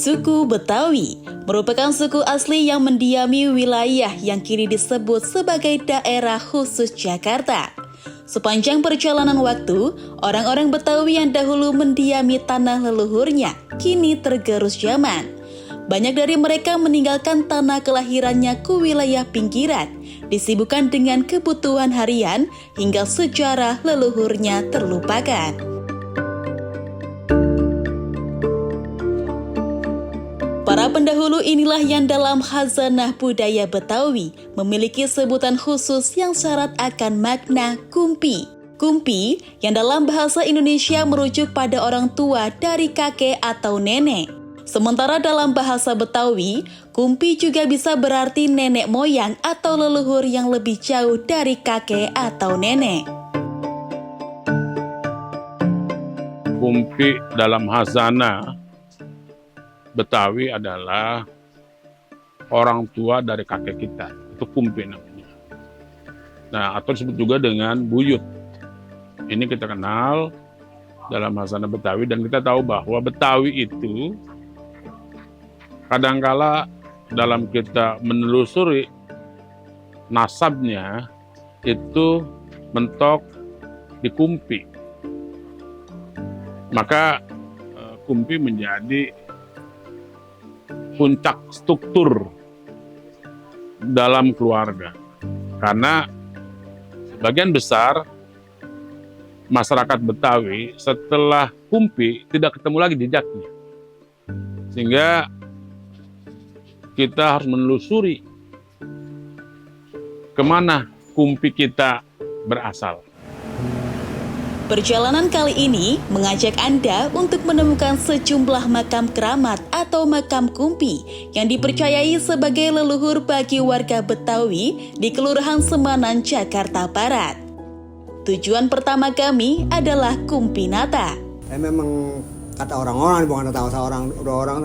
Suku Betawi merupakan suku asli yang mendiami wilayah yang kini disebut sebagai daerah khusus Jakarta. Sepanjang perjalanan waktu, orang-orang Betawi yang dahulu mendiami tanah leluhurnya kini tergerus zaman. Banyak dari mereka meninggalkan tanah kelahirannya ke wilayah pinggiran, disibukkan dengan kebutuhan harian hingga sejarah leluhurnya terlupakan. Para pendahulu inilah yang dalam khazanah budaya Betawi memiliki sebutan khusus yang syarat akan makna kumpi. Kumpi yang dalam bahasa Indonesia merujuk pada orang tua dari kakek atau nenek. Sementara dalam bahasa Betawi, kumpi juga bisa berarti nenek moyang atau leluhur yang lebih jauh dari kakek atau nenek. Kumpi dalam khazanah Betawi adalah orang tua dari kakek kita, itu kumpi namanya. Nah, atau disebut juga dengan buyut. Ini kita kenal dalam khazanah Betawi dan kita tahu bahwa Betawi itu kadangkala dalam kita menelusuri nasabnya itu mentok di kumpi. Maka kumpi menjadi puncak struktur dalam keluarga. Karena sebagian besar masyarakat Betawi setelah kumpi tidak ketemu lagi jejaknya. Sehingga kita harus menelusuri kemana kumpi kita berasal. Perjalanan kali ini mengajak Anda untuk menemukan sejumlah makam keramat atau makam kumpi yang dipercayai sebagai leluhur bagi warga Betawi di Kelurahan Semanan, Jakarta Barat. Tujuan pertama kami adalah Kumpinata. Memang kata orang-orang, bukan kata orang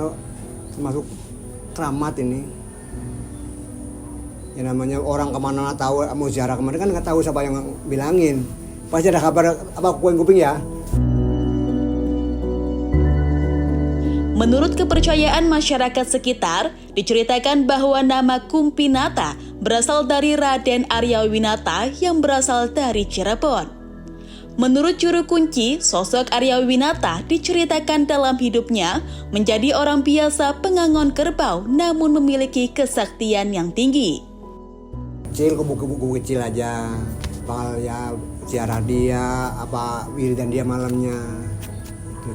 tuh termasuk keramat ini. Ya namanya orang kemana tahu mau ziarah kemana kan nggak tahu siapa yang bilangin. Pasti ada kabar apa kuping ya. Menurut kepercayaan masyarakat sekitar, diceritakan bahwa nama Kumpinata berasal dari Raden Aryawinata yang berasal dari Cirebon. Menurut juru kunci, sosok Aryawinata diceritakan dalam hidupnya menjadi orang biasa pengangon kerbau namun memiliki kesaktian yang tinggi. Kecil, buku-buku kecil aja. Bakal ya ziarah dia, apa wiridan dia malamnya.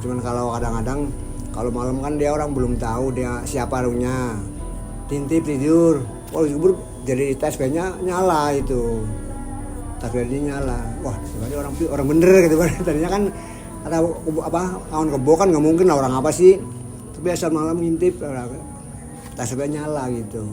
Cuman kalau kadang-kadang kalau malam kan dia orang belum tahu dia siapa ruhnya. Tintip tidur, kalau jadi tes nya nyala itu. Tasbihnya nyala. Wah, sebenarnya orang bener gitu kan. Tadinya kan kata apa kawan kebo kan nggak mungkin lah orang apa sih. Tapi asal malam ngintip tasbihnya nyala gitu.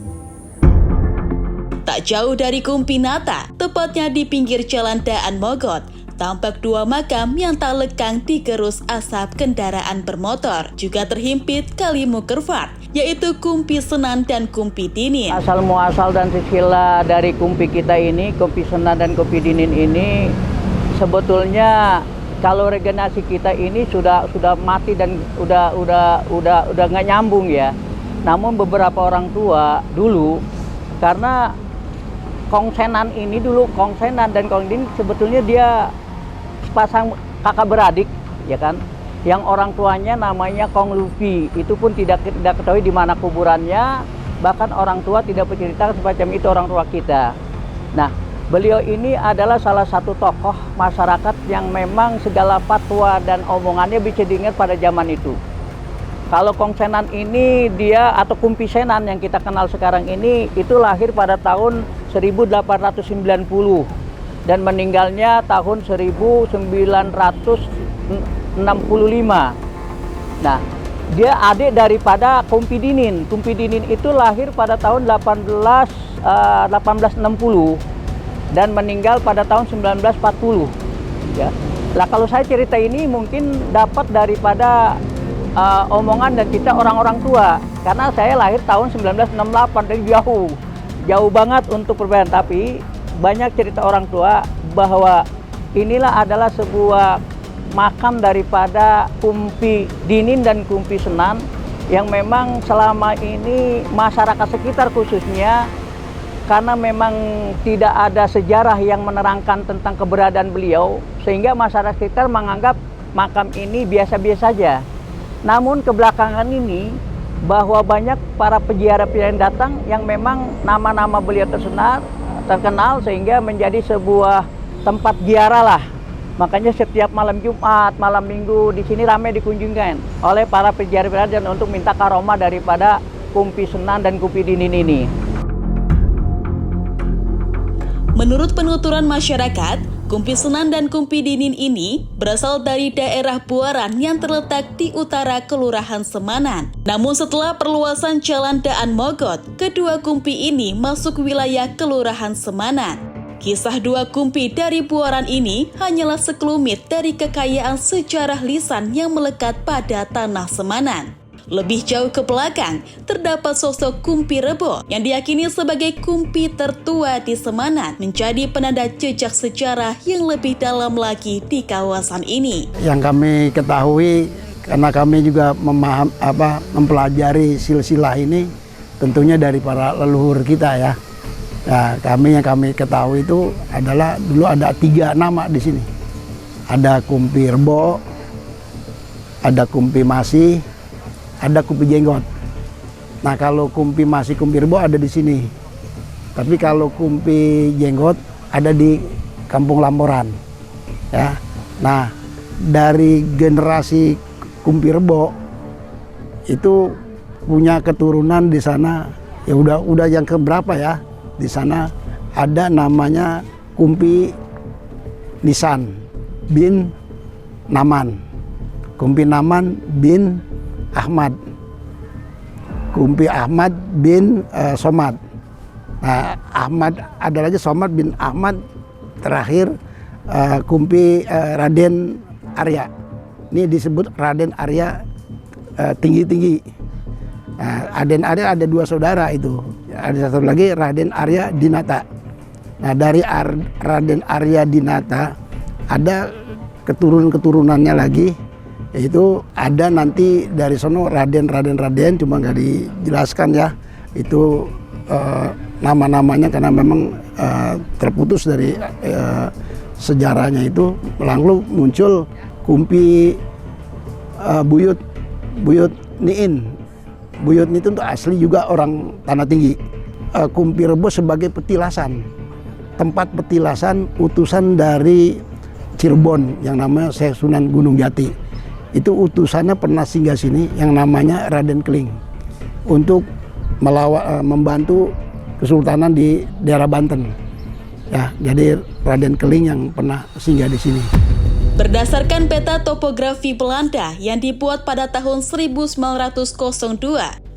Tak jauh dari Kumpinata, tepatnya di pinggir jalan Daan Mogot, tampak dua makam yang tak lekang digerus asap kendaraan bermotor. Juga terhimpit kalimu kervat, yaitu Kumpi Senan dan Kumpi Dinin. Asal muasal dan silsilah dari kumpi kita ini, Kumpi Senan dan Kumpi Dinin ini, sebetulnya kalau regenerasi kita ini sudah mati dan udah nggak nyambung ya. Namun beberapa orang tua dulu karena Kongsenan ini dulu, Kongsenan dan Kong Din sebetulnya dia sepasang kakak beradik, ya kan? Yang orang tuanya namanya Kong Luffy, itu pun tidak ketahui di mana kuburannya, bahkan orang tua tidak bercerita semacam itu orang tua kita. Nah, beliau ini adalah salah satu tokoh masyarakat yang memang segala fatwa dan omongannya bisa diingat pada zaman itu. Kalau Kongsenan ini dia atau Kumpi Senan yang kita kenal sekarang ini itu lahir pada tahun 1890 dan meninggalnya tahun 1965. Nah, dia adik daripada Kumpi Dinin. Kumpi Dinin itu lahir pada tahun 1860 dan meninggal pada tahun 1940. Ya. Lah kalau saya cerita ini mungkin dapat daripada omongan dan kita orang-orang tua, karena saya lahir tahun 1968 dan jauh banget untuk perbedaan, tapi banyak cerita orang tua bahwa inilah adalah sebuah makam daripada Kumpi Dinin dan Kumpi Senan yang memang selama ini masyarakat sekitar khususnya, karena memang tidak ada sejarah yang menerangkan tentang keberadaan beliau, sehingga masyarakat sekitar menganggap makam ini biasa-biasa saja. Namun kebelakangan ini bahwa banyak para peziarah yang datang yang memang nama-nama beliau terkenal sehingga menjadi sebuah tempat ziarah lah. Makanya setiap malam Jumat, malam Minggu di sini ramai dikunjungkan oleh para peziarah dan untuk minta karomah daripada Kumpi Senan dan Kumpi Dinin ini. Menurut penuturan masyarakat, Kumpi Senan dan Kumpi Dinin ini berasal dari daerah Buaran yang terletak di utara Kelurahan Semanan. Namun setelah perluasan Jalan Daan Mogot, kedua kumpi ini masuk wilayah Kelurahan Semanan. Kisah dua kumpi dari Buaran ini hanyalah sekelumit dari kekayaan sejarah lisan yang melekat pada tanah Semanan. Lebih jauh ke belakang, terdapat sosok Kumpi Rebo yang diyakini sebagai kumpi tertua di Semanan, menjadi penanda jejak sejarah yang lebih dalam lagi di kawasan ini. Yang kami ketahui, karena kami juga mempelajari silsilah ini, tentunya dari para leluhur kita ya. Nah, yang kami ketahui itu adalah dulu ada 3 nama di sini. Ada Kumpi Rebo, ada Kumpi Masih, ada Kumpi Jenggot. Nah, kalau Kumpi Masih, Kumpi Rebo ada di sini. Tapi kalau Kumpi Jenggot ada di Kampung Lamporan. Ya. Nah, dari generasi Kumpi Rebo itu punya keturunan di sana. Ya udah yang keberapa ya? Di sana ada namanya Kumpi Nisan bin Naman, Kumpi Naman bin Ahmad, Kumpi Ahmad bin Somad. Nah, Ahmad ada lagi Somad bin Ahmad, terakhir Kumpi Raden Arya. Ini disebut Raden Arya tinggi-tinggi. Nah, Raden Arya ada 2 saudara itu. Ada satu lagi Raden Arya Dinata. Nah, dari Raden Arya Dinata ada keturunannya lagi, yaitu ada nanti dari sono Raden, cuma nggak dijelaskan ya. Itu nama-namanya karena memang terputus dari sejarahnya itu. Lalu muncul Kumpi Buyut Niin. Buyut itu untuk asli juga orang Tanah Tinggi. Kumpi Rebo sebagai petilasan, tempat petilasan utusan dari Cirebon yang namanya Syekh Sunan Gunung Jati. Itu utusannya pernah singgah sini yang namanya Raden Keling untuk membantu Kesultanan di daerah Banten. Ya, jadi Raden Keling yang pernah singgah di sini. Berdasarkan peta topografi Belanda yang dibuat pada tahun 1902,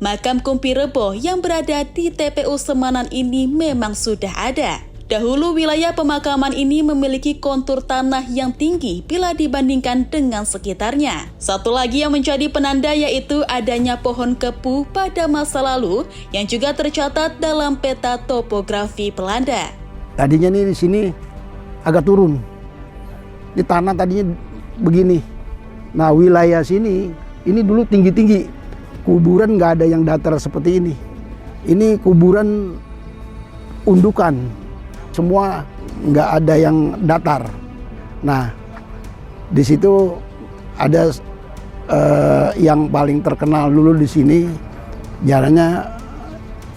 makam Kumpi Rebo yang berada di TPU Semanan ini memang sudah ada. Dahulu wilayah pemakaman ini memiliki kontur tanah yang tinggi bila dibandingkan dengan sekitarnya. Satu lagi yang menjadi penanda yaitu adanya pohon kepu pada masa lalu yang juga tercatat dalam peta topografi Belanda. Tadinya nih di sini agak turun. Di tanah tadinya begini. Nah, wilayah sini ini dulu tinggi-tinggi. Kuburan nggak ada yang datar seperti ini. Ini kuburan undukan. Semua nggak ada yang datar. Nah, di situ ada yang paling terkenal dulu di sini, jalannya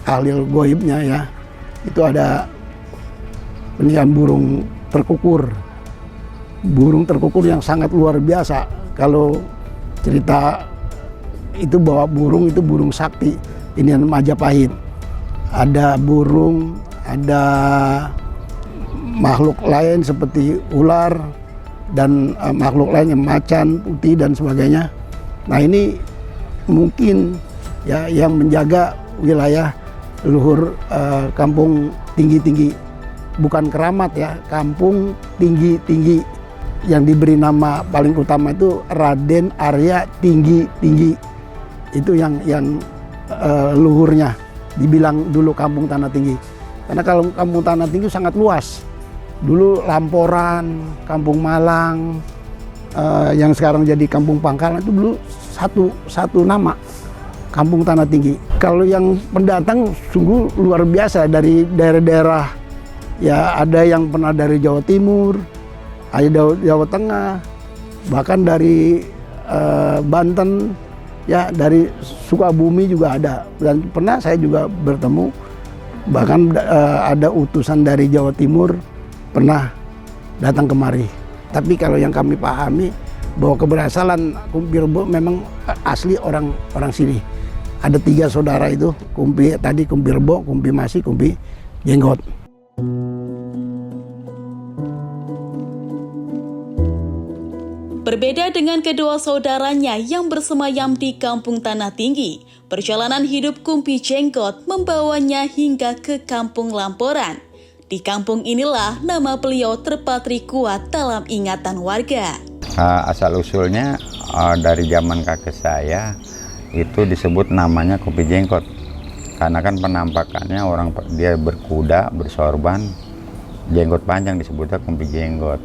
ahli goibnya ya. Itu ada peninggalan burung terkukur. Burung terkukur yang sangat luar biasa. Kalau cerita itu bahwa burung itu burung sakti, ini Majapahit. Ada burung, ada makhluk lain seperti ular dan makhluk lain yang macan putih dan sebagainya. Nah, ini mungkin ya yang menjaga wilayah leluhur kampung tinggi-tinggi, bukan keramat ya, kampung tinggi-tinggi. Yang diberi nama paling utama itu Raden Arya Tinggi-Tinggi. Itu yang luhurnya dibilang dulu Kampung Tanah Tinggi. Karena kalau Kampung Tanah Tinggi sangat luas. Dulu Lamporan, Kampung Malang, yang sekarang jadi Kampung Pangkalan itu dulu satu nama. Kampung Tanah Tinggi. Kalau yang pendatang sungguh luar biasa dari daerah-daerah, ya ada yang pernah dari Jawa Timur, ada Jawa Tengah, bahkan dari Banten, ya dari Sukabumi juga ada. Dan pernah saya juga bertemu, bahkan ada utusan dari Jawa Timur pernah datang kemari. Tapi kalau yang kami pahami bahwa keberhasilan Kumpi Rebo memang asli orang sini. Ada 3 saudara itu, Kumpi Rebo, Kumpi Masi, Kumpi Jenggot. Berbeda dengan kedua saudaranya yang bersemayam di Kampung Tanah Tinggi, perjalanan hidup Kumpi Jenggot membawanya hingga ke Kampung Lamporan. Di kampung inilah nama beliau terpatri kuat dalam ingatan warga. Asal-usulnya dari zaman kakek saya, itu disebut namanya Kumpi Jenggot. Karena kan penampakannya dia berkuda, bersorban, jenggot panjang disebutnya Kumpi Jenggot.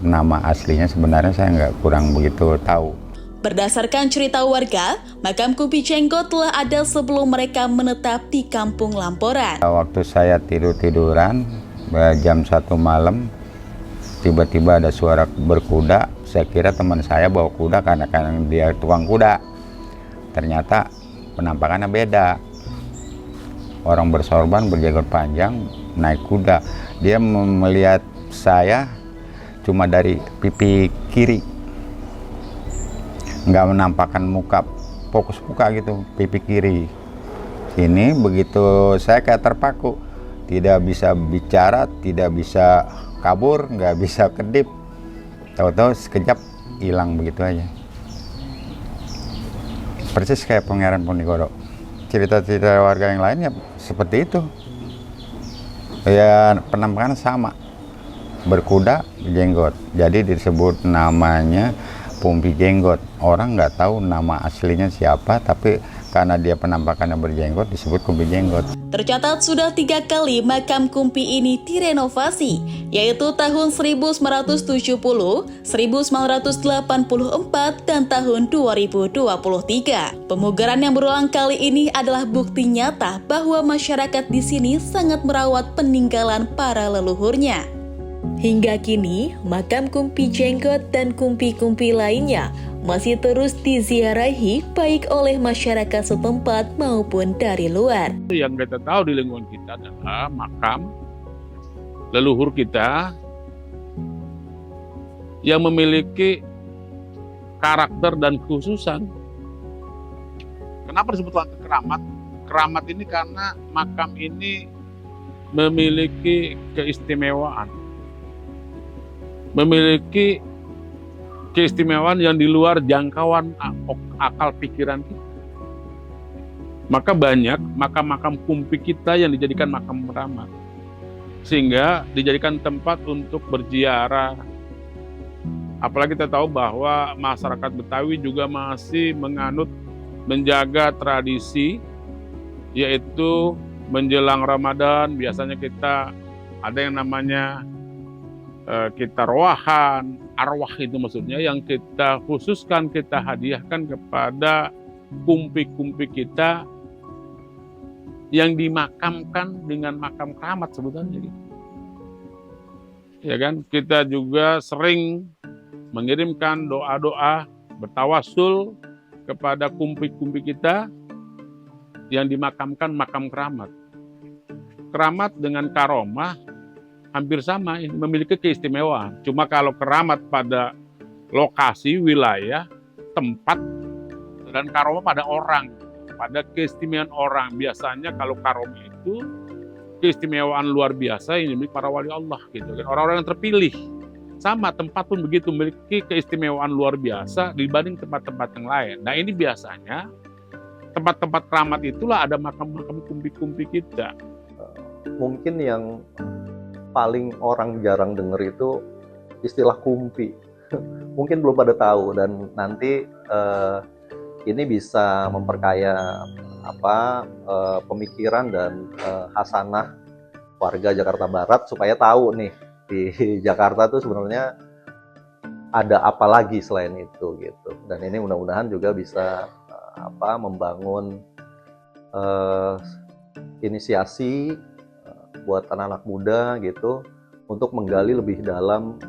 Nama aslinya sebenarnya saya kurang begitu tahu. Berdasarkan cerita warga, makam Kumpi Jenggot telah ada sebelum mereka menetap di Kampung Lamporan. Waktu saya tiduran jam 1 malam, tiba-tiba ada suara berkuda. Saya kira teman saya bawa kuda karena dia tukang kuda. Ternyata penampakannya beda. Orang bersorban, berjenggot panjang, naik kuda. Dia melihat saya cuma dari pipi kiri. Nggak menampakkan muka, fokus muka gitu, pipi kiri. Sini begitu saya kayak terpaku. Tidak bisa bicara, tidak bisa kabur, nggak bisa kedip. Tahu-tahu sekejap hilang begitu aja. Persis kayak Pangeran Ponegoro. Cerita-cerita warga yang lain ya seperti itu. Ya penampakan sama. Berkuda, jenggot. Jadi disebut namanya Kumpi Jenggot. Orang nggak tahu nama aslinya siapa, tapi karena dia penampakannya berjenggot disebut Kumpi Jenggot. Tercatat sudah 3 kali makam Kumpi ini direnovasi, yaitu tahun 1970, 1984, dan tahun 2023. Pemugaran yang berulang kali ini adalah bukti nyata bahwa masyarakat di sini sangat merawat peninggalan para leluhurnya. Hingga kini, makam Kumpi Jenggot dan kumpi-kumpi lainnya masih terus diziarahi baik oleh masyarakat setempat maupun dari luar. Yang kita tahu di lingkungan kita adalah makam leluhur kita yang memiliki karakter dan kekhususan. Kenapa disebut keramat? Keramat ini karena makam ini memiliki keistimewaan. Memiliki keistimewaan yang di luar jangkauan akal pikiran kita. Maka banyak makam-makam kumpi kita yang dijadikan makam keramat. Sehingga dijadikan tempat untuk berziarah. Apalagi kita tahu bahwa masyarakat Betawi juga masih menjaga tradisi, yaitu menjelang Ramadan biasanya kita ada yang namanya kita roahan, arwah itu maksudnya, yang kita khususkan, kita hadiahkan kepada kumpi-kumpi kita yang dimakamkan dengan makam keramat sebutannya gitu. Ya kan, kita juga sering mengirimkan doa-doa bertawasul kepada kumpi-kumpi kita yang dimakamkan makam keramat. Keramat dengan karomah hampir sama, ini memiliki keistimewaan. Cuma kalau keramat pada lokasi, wilayah, tempat, dan karomah pada orang, pada keistimewaan orang. Biasanya kalau karomah itu keistimewaan luar biasa yang dimiliki para wali Allah gitu kan. Orang-orang yang terpilih. Sama tempat pun begitu, memiliki keistimewaan luar biasa dibanding tempat-tempat yang lain. Nah ini biasanya tempat-tempat keramat itulah ada makam-makam kumpi-kumpi kita. Mungkin yang paling orang jarang dengar itu istilah kumpi. Mungkin belum pada tahu, dan nanti ini bisa memperkaya pemikiran dan hasanah warga Jakarta Barat supaya tahu nih di Jakarta tuh sebenarnya ada apa lagi selain itu gitu. Dan ini mudah-mudahan juga bisa membangun inisiasi buat anak-anak muda gitu untuk menggali lebih dalam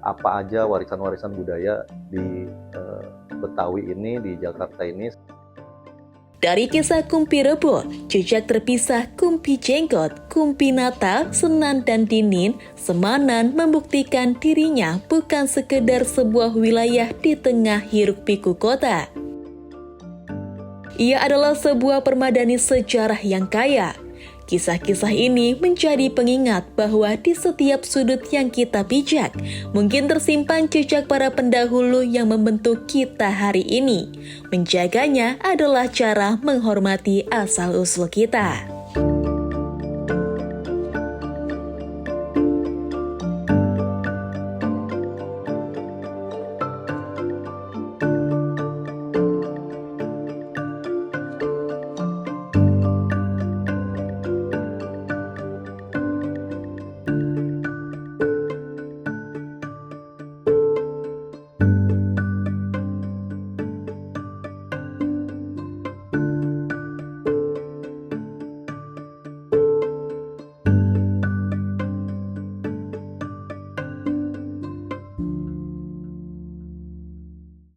apa aja warisan-warisan budaya di Betawi ini, di Jakarta ini. Dari kisah Kumpi Rebo, jejak terpisah Kumpi Jenggot, Kumpi Natal, Senan, dan Dinin, Semanan membuktikan dirinya bukan sekedar sebuah wilayah di tengah hiruk-pikuk kota. Ia adalah sebuah permadani sejarah yang kaya. Kisah-kisah ini menjadi pengingat bahwa di setiap sudut yang kita pijak, mungkin tersimpan jejak para pendahulu yang membentuk kita hari ini. Menjaganya adalah cara menghormati asal-usul kita.